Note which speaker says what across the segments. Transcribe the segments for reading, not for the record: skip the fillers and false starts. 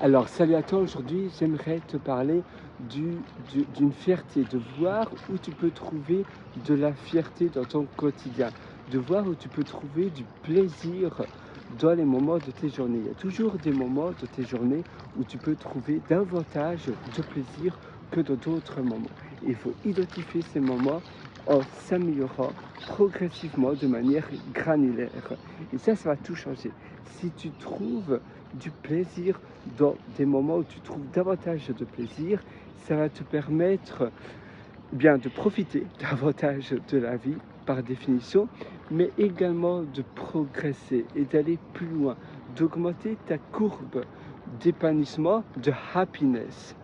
Speaker 1: Alors, salut à toi, aujourd'hui j'aimerais te parler d'une fierté, de voir où tu peux trouver de la fierté dans ton quotidien, de voir où tu peux trouver du plaisir dans les moments de tes journées. Il y a toujours des moments de tes journées où tu peux trouver davantage de plaisir que dans d'autres moments. Et il faut identifier ces moments en s'améliorant progressivement de manière granulaire. Et ça va tout changer. Si tu trouves du plaisir dans des moments où tu trouves davantage de plaisir, ça va te permettre bien de profiter davantage de la vie par définition, mais également de progresser et d'aller plus loin, d'augmenter ta courbe d'épanouissement, de happiness.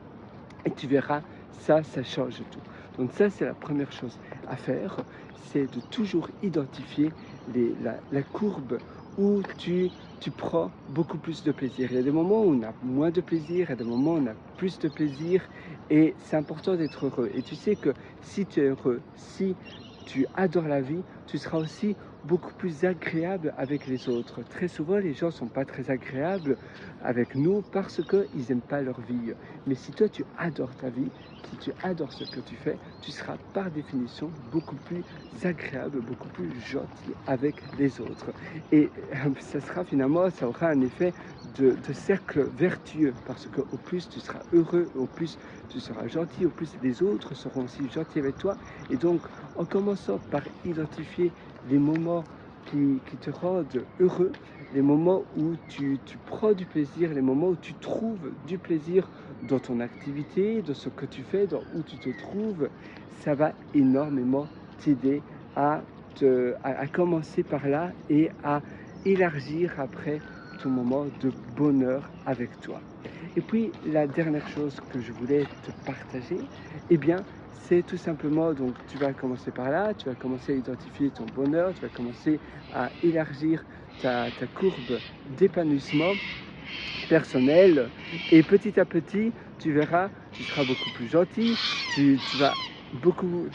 Speaker 1: Et tu verras, ça change tout. Donc ça, c'est la première chose à faire, c'est de toujours identifier la courbe où tu prends beaucoup plus de plaisir. Il y a des moments où on a moins de plaisir, il y a des moments où on a plus de plaisir, et c'est important d'être heureux. Et tu sais que si tu es heureux, si tu adores la vie, tu seras aussi beaucoup plus agréable avec les autres. Très souvent, les gens ne sont pas très agréables avec nous parce qu'ils n'aiment pas leur vie. Mais si toi, tu adores ta vie, si tu adores ce que tu fais, tu seras par définition beaucoup plus agréable, beaucoup plus gentil avec les autres. Et ça aura un effet de cercle vertueux, parce qu'au plus tu seras heureux, au plus tu seras gentil, au plus les autres seront aussi gentils avec toi. Et donc, en commençant par identifier les moments qui te rendent heureux, les moments où tu prends du plaisir, les moments où tu trouves du plaisir dans ton activité, dans ce que tu fais, dans où tu te trouves, ça va énormément t'aider à commencer par là et à élargir après ton moment de bonheur avec toi. Et puis la dernière chose que je voulais te partager, eh bien, c'est tout simplement, donc tu vas commencer par là, tu vas commencer à identifier ton bonheur, tu vas commencer à élargir ta courbe d'épanouissement personnel, et petit à petit, tu verras, tu seras beaucoup plus gentil, tu vas trouver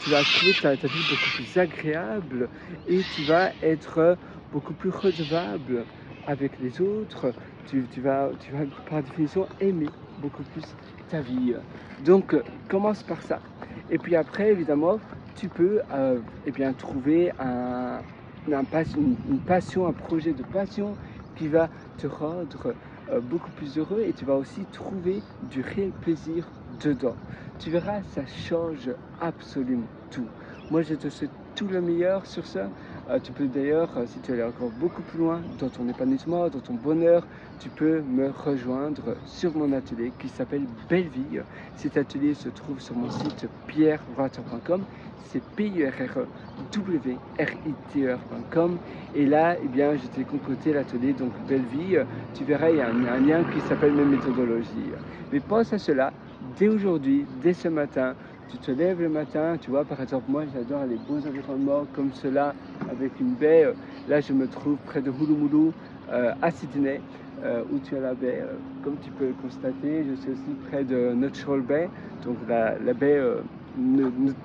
Speaker 1: ta vie beaucoup plus agréable, et tu vas être beaucoup plus redevable avec les autres. Tu vas par définition aimer beaucoup plus ta vie. Donc commence par ça. Et puis après, évidemment, tu peux eh bien, trouver une passion, un projet de passion qui va te rendre beaucoup plus heureux, et tu vas aussi trouver du réel plaisir dedans. Tu verras, ça change absolument tout. Moi, je te souhaite tout le meilleur sur ça. Tu peux d'ailleurs, si tu veux aller encore beaucoup plus loin dans ton épanouissement, dans ton bonheur, tu peux me rejoindre sur mon atelier qui s'appelle Belle Vie. Cet atelier se trouve sur mon site pierrewriter.com. C'est PIERREWRITER.com. Et là, eh bien, je t'ai concocté l'atelier, donc Belle Vie. Tu verras, il y a un lien qui s'appelle mes méthodologies. Mais pense à cela dès aujourd'hui, dès ce matin. Tu te lèves le matin, tu vois, par exemple, moi j'adore les beaux environnements comme cela, avec une baie. Là, je me trouve près de Hulumulu, à Sydney, où tu as la baie. Comme tu peux le constater, je suis aussi près de Neutral Bay, donc la baie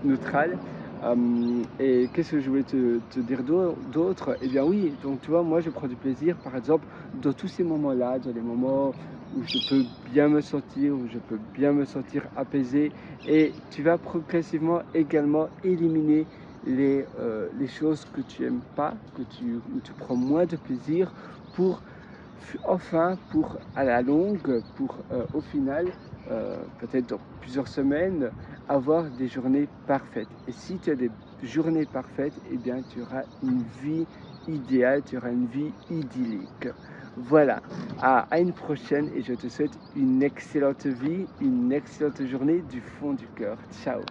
Speaker 1: neutrale. Et qu'est-ce que je voulais te dire d'autre? Eh bien oui, donc tu vois, moi je prends du plaisir, par exemple, dans tous ces moments-là, dans les moments où je peux bien me sentir, où je peux bien me sentir apaisé, et tu vas progressivement également éliminer les choses que tu n'aimes pas, où tu prends moins de plaisir, pour enfin, pour à la longue, pour au final, peut-être dans plusieurs semaines, avoir des journées parfaites. Et si tu as des journées parfaites, eh bien tu auras une vie idéale, tu auras une vie idyllique. Voilà, à une prochaine, et je te souhaite une excellente vie, une excellente journée du fond du cœur. Ciao.